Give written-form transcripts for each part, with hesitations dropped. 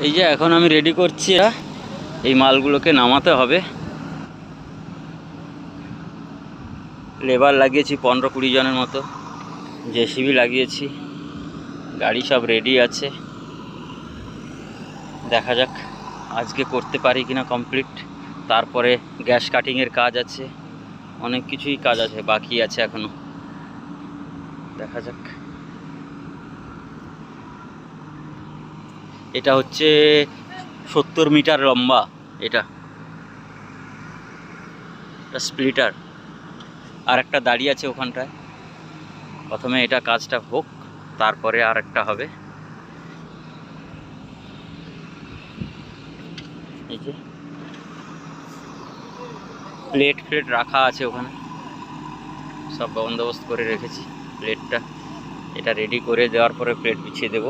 এই যে এখন আমি রেডি করছি, এই মালগুলোকে নামাতে হবে। লেবার লাগিয়েছি 15-20 জনের মতো, জেসিবি লাগিয়েছি, গাড়ি সব রেডি আছে। দেখা যাক আজকে করতে পারি কিনা কমপ্লিট। তারপরে গ্যাস কাটিংয়ের কাজ আছে, অনেক কিছুই কাজ আছে, বাকি আছে এখনো। দেখা যাক। এটা হচ্ছে 70 মিটার লম্বা, এটা স্প্লিটার। আর একটা দাঁড়িয়ে আছে ওখানটায়। প্রথমে এটা কাজটা হোক, তারপরে আর একটা হবে। এই যে প্লেট ফ্লেট রাখা আছে ওখানে, সব বন্দোবস্ত করে রেখেছি প্লেটটা। এটা রেডি করে দেওয়ার পরে প্লেট বিছিয়ে দেব।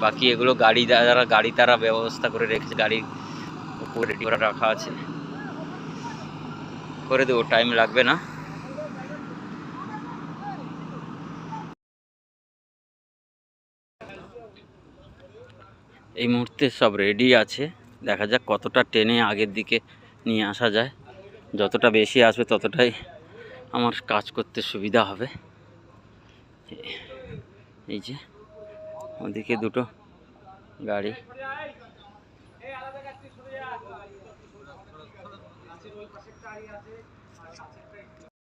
বাকি এগুলো গাড়ি তারা ব্যবস্থা করে রেখেছে, গাড়ির উপরে রেডি করে রাখা আছে, করে দেবো, টাইম লাগবে না। এই মুহূর্তে সব রেডি আছে, দেখা যাক কতটা টেনে আগের দিকে নিয়ে আসা যায়। যতটা বেশি আসবে ততটাই আমার কাজ করতে সুবিধা হবে। এই যে ওদিকে দুটো গাড়ি,